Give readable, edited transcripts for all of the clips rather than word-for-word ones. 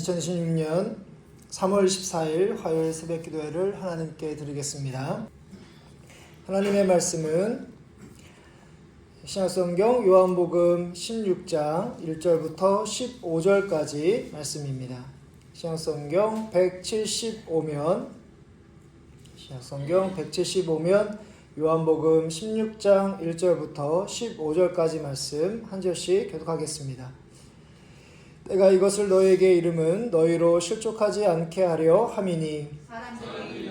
2026년 3월 14일 화요일 새벽 기도회를 하나님께 드리겠습니다. 하나님의 말씀은 신약성경 요한복음 16장 1절부터 15절까지 말씀입니다. 신약성경 175면 요한복음 16장 1절부터 15절까지 말씀 한 절씩 교독하겠습니다. 내가 이것을 너희에게 이름은 너희로 실족하지 않게 하려 함이니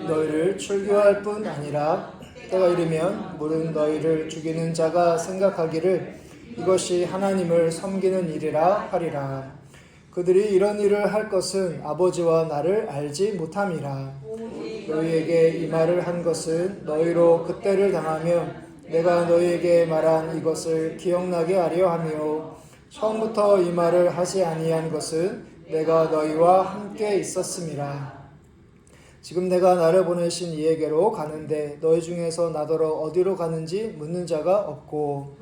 너희를 출교할 뿐 아니라 때가 이르면 물은 너희를 죽이는 자가 생각하기를 이것이 하나님을 섬기는 일이라 하리라. 그들이 이런 일을 할 것은 아버지와 나를 알지 못함이라. 너희에게 이 말을 한 것은 너희로 그때를 당하며 내가 너희에게 말한 이것을 기억나게 하려 함이요 처음부터 이 말을 하지 아니한 것은 내가 너희와 함께 있었음이라. 지금 내가 나를 보내신 이에게로 가는데 너희 중에서 나더러 어디로 가는지 묻는 자가 없고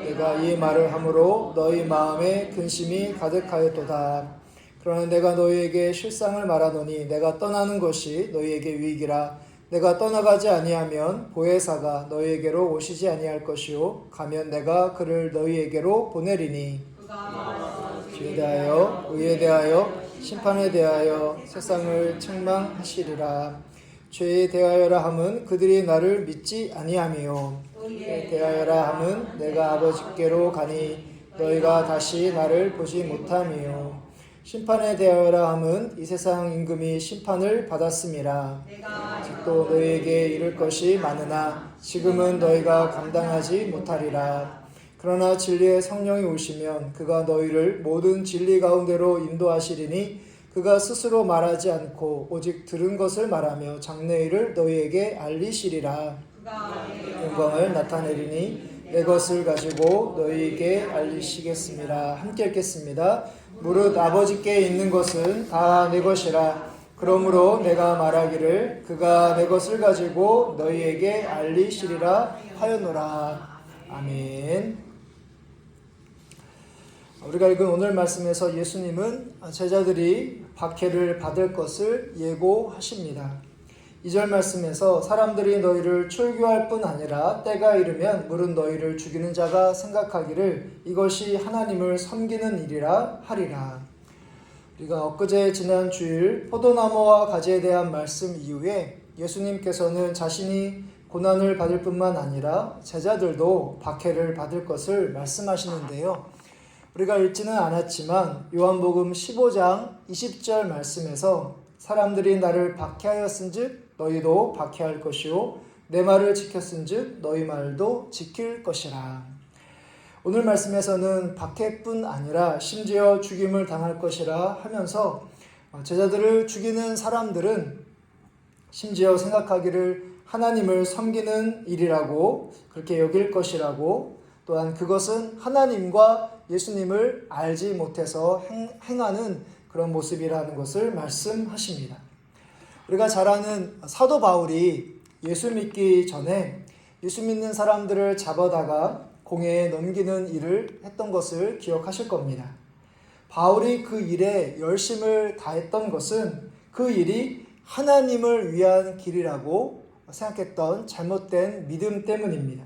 내가 이 말을 함으로 너희 마음에 근심이 가득하였도다. 그러나 내가 너희에게 실상을 말하노니 내가 떠나는 것이 너희에게 유익이라. 내가 떠나가지 아니하면 보혜사가 너희에게로 오시지 아니할 것이요 가면 내가 그를 너희에게로 보내리니 죄에 대하여 의에 대하여 심판에 대하여 세상을 책망하시리라. 죄에 대하여라 함은 그들이 나를 믿지 아니함이요 의에 대하여라 함은 내가 아버지께로 가니 너희가 다시 나를 보지 못함이요 심판에 대하여라 함은 이 세상 임금이 심판을 받았음이라. 아직도 너희에게 이를 것이 많으나 지금은 너희가 감당하지 못하리라. 그러나 진리의 성령이 오시면 그가 너희를 모든 진리 가운데로 인도하시리니 그가 스스로 말하지 않고 오직 들은 것을 말하며 장래일을 너희에게 알리시리라. 영광을 나타내리니 내 것을 가지고 너희에게 알리시겠습니다. 함께 읽겠습니다. 무릇 아버지께 있는 것은 다 내 것이라. 그러므로 내가 말하기를 그가 내 것을 가지고 너희에게 알리시리라 하였노라. 아멘. 우리가 읽은 오늘 말씀에서 예수님은 제자들이 박해를 받을 것을 예고하십니다. 2절 말씀에서 사람들이 너희를 출교할 뿐 아니라 때가 이르면 물은 너희를 죽이는 자가 생각하기를 이것이 하나님을 섬기는 일이라 하리라. 우리가 엊그제 지난 주일 포도나무와 가지에 대한 말씀 이후에 예수님께서는 자신이 고난을 받을 뿐만 아니라 제자들도 박해를 받을 것을 말씀하시는데요. 우리가 읽지는 않았지만 요한복음 15장 20절 말씀에서 사람들이 나를 박해하였은즉 너희도 박해할 것이요 내 말을 지켰은즉 너희 말도 지킬 것이라. 오늘 말씀에서는 박해뿐 아니라 심지어 죽임을 당할 것이라 하면서 제자들을 죽이는 사람들은 심지어 생각하기를 하나님을 섬기는 일이라고 그렇게 여길 것이라고 또한 그것은 하나님과 예수님을 알지 못해서 행하는 그런 모습이라는 것을 말씀하십니다. 우리가 잘 아는 사도 바울이 예수 믿기 전에 예수 믿는 사람들을 잡아다가 공회에 넘기는 일을 했던 것을 기억하실 겁니다. 바울이 그 일에 열심을 다했던 것은 그 일이 하나님을 위한 길이라고 생각했던 잘못된 믿음 때문입니다.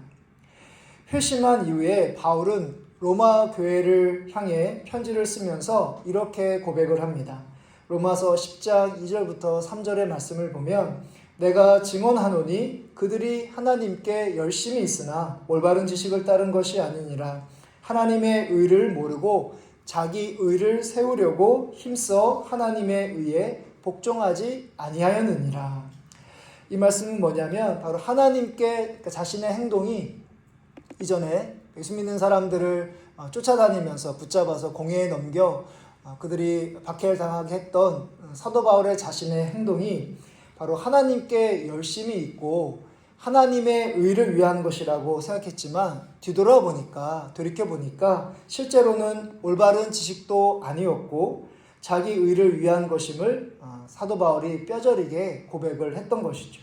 회심한 이후에 바울은 로마 교회를 향해 편지를 쓰면서 이렇게 고백을 합니다. 로마서 10장 2절부터 3절의 말씀을 보면 내가 증언하노니 그들이 하나님께 열심히 있으나 올바른 지식을 따른 것이 아니니라. 하나님의 의를 모르고 자기 의를 세우려고 힘써 하나님의 의에 복종하지 아니하였느니라. 이 말씀은 뭐냐면 바로 하나님께 자신의 행동이 이전에 예수 믿는 사람들을 쫓아다니면서 붙잡아서 공회에 넘겨 그들이 박해를 당하게 했던 사도 바울의 자신의 행동이 바로 하나님께 열심히 있고 하나님의 의를 위한 것이라고 생각했지만 돌이켜보니까 실제로는 올바른 지식도 아니었고 자기 의를 위한 것임을 사도 바울이 뼈저리게 고백을 했던 것이죠.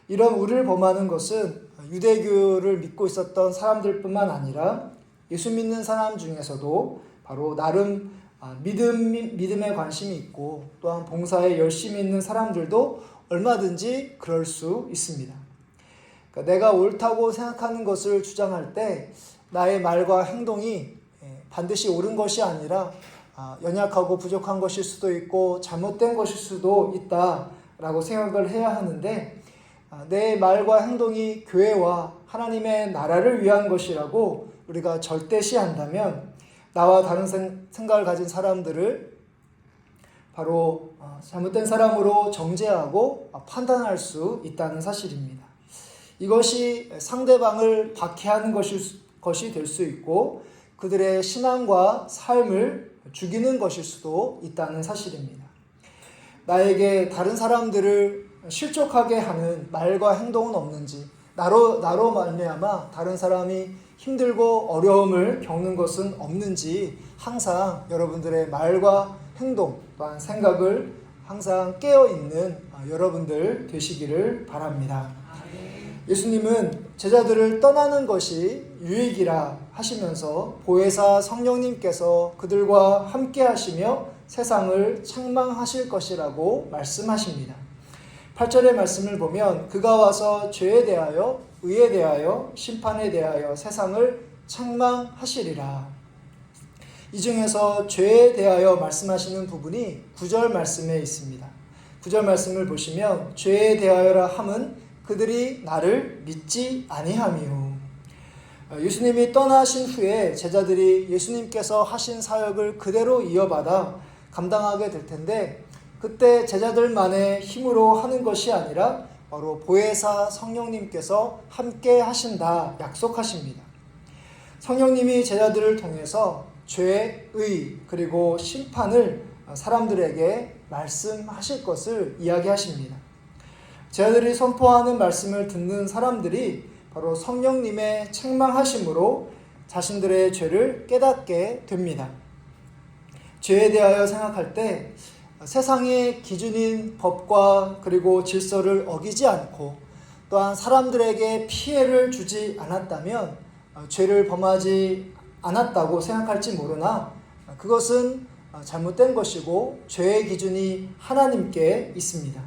이런 우리를 범하는 것은 유대교를 믿고 있었던 사람들뿐만 아니라 예수 믿는 사람 중에서도 바로 나름 믿음에 관심이 있고 또한 봉사에 열심히 있는 사람들도 얼마든지 그럴 수 있습니다. 그러니까 내가 옳다고 생각하는 것을 주장할 때 나의 말과 행동이 반드시 옳은 것이 아니라 연약하고 부족한 것일 수도 있고 잘못된 것일 수도 있다라고 생각을 해야 하는데, 내 말과 행동이 교회와 하나님의 나라를 위한 것이라고 우리가 절대시한다면 나와 다른 생각을 가진 사람들을 바로 잘못된 사람으로 정죄하고 판단할 수 있다는 사실입니다. 이것이 상대방을 박해하는 것이 될 수 있고 그들의 신앙과 삶을 죽이는 것일 수도 있다는 사실입니다. 나에게 다른 사람들을 실족하게 하는 말과 행동은 없는지, 나로 말미암아 다른 사람이 힘들고 어려움을 겪는 것은 없는지 항상 여러분들의 말과 행동 또한 생각을 항상 깨어있는 여러분들 되시기를 바랍니다. 예수님은 제자들을 떠나는 것이 유익이라 하시면서 보혜사 성령님께서 그들과 함께 하시며 세상을 책망하실 것이라고 말씀하십니다. 8절의 말씀을 보면 그가 와서 죄에 대하여 의에 대하여 심판에 대하여 세상을 책망하시리라. 이 중에서 죄에 대하여 말씀하시는 부분이 9절 말씀에 있습니다. 9절 말씀을 보시면 죄에 대하여라 함은 그들이 나를 믿지 아니함이요. 예수님이 떠나신 후에 제자들이 예수님께서 하신 사역을 그대로 이어받아 감당하게 될 텐데, 그때 제자들만의 힘으로 하는 것이 아니라 바로 보혜사 성령님께서 함께 하신다 약속하십니다. 성령님이 제자들을 통해서 죄, 의, 그리고 심판을 사람들에게 말씀하실 것을 이야기하십니다. 제자들이 선포하는 말씀을 듣는 사람들이 바로 성령님의 책망하심으로 자신들의 죄를 깨닫게 됩니다. 죄에 대하여 생각할 때 세상의 기준인 법과 그리고 질서를 어기지 않고 또한 사람들에게 피해를 주지 않았다면 죄를 범하지 않았다고 생각할지 모르나 그것은 잘못된 것이고 죄의 기준이 하나님께 있습니다.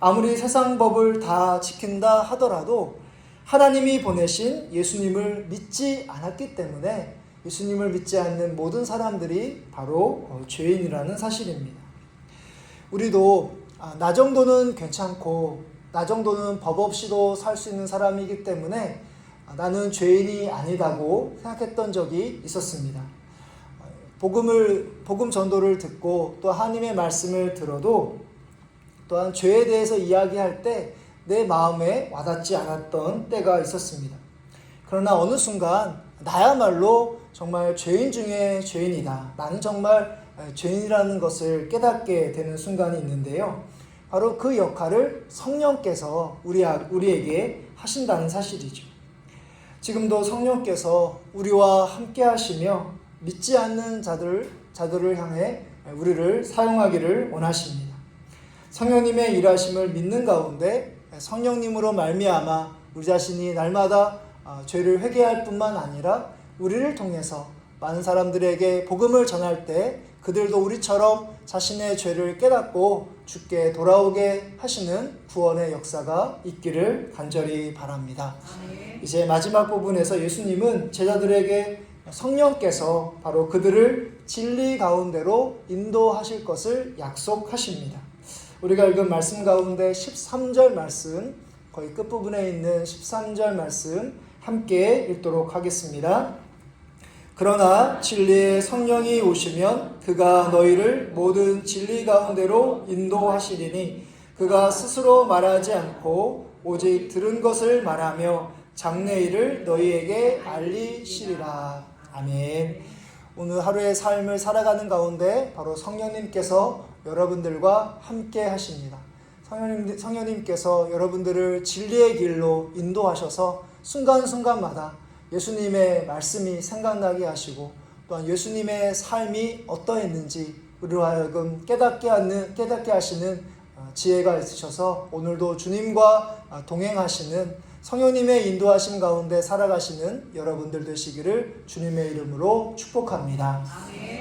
아무리 세상 법을 다 지킨다 하더라도 하나님이 보내신 예수님을 믿지 않았기 때문에 예수님을 믿지 않는 모든 사람들이 바로 죄인이라는 사실입니다. 우리도 나 정도는 괜찮고 나 정도는 법 없이도 살 수 있는 사람이기 때문에 나는 죄인이 아니다고 생각했던 적이 있었습니다. 복음 전도를 듣고 또 하나님의 말씀을 들어도 또한 죄에 대해서 이야기할 때 내 마음에 와닿지 않았던 때가 있었습니다. 그러나 어느 순간 나야말로 정말 죄인 중에 죄인이다. 나는 정말 죄인이라는 것을 깨닫게 되는 순간이 있는데요. 바로 그 역할을 성령께서 우리에게 하신다는 사실이죠. 지금도 성령께서 우리와 함께 하시며 믿지 않는 자들을 향해 우리를 사용하기를 원하십니다. 성령님의 일하심을 믿는 가운데 성령님으로 말미암아 우리 자신이 날마다 죄를 회개할 뿐만 아니라 우리를 통해서 많은 사람들에게 복음을 전할 때 그들도 우리처럼 자신의 죄를 깨닫고 주께 돌아오게 하시는 구원의 역사가 있기를 간절히 바랍니다. 이제 마지막 부분에서 예수님은 제자들에게 성령께서 바로 그들을 진리 가운데로 인도하실 것을 약속하십니다. 우리가 읽은 말씀 가운데 13절 말씀, 거의 끝부분에 있는 13절 말씀 함께 읽도록 하겠습니다. 그러나 진리의 성령이 오시면 그가 너희를 모든 진리 가운데로 인도하시리니 그가 스스로 말하지 않고 오직 들은 것을 말하며 장래일을 너희에게 알리시리라. 아멘. 오늘 하루의 삶을 살아가는 가운데 바로 성령님께서 여러분들과 함께 하십니다. 성령님께서 여러분들을 진리의 길로 인도하셔서 순간순간마다 예수님의 말씀이 생각나게 하시고 또한 예수님의 삶이 어떠했는지 우리로 하여금 깨닫게 하시는 지혜가 있으셔서 오늘도 주님과 동행하시는 성령님의 인도하심 가운데 살아가시는 여러분들 되시기를 주님의 이름으로 축복합니다. 아멘.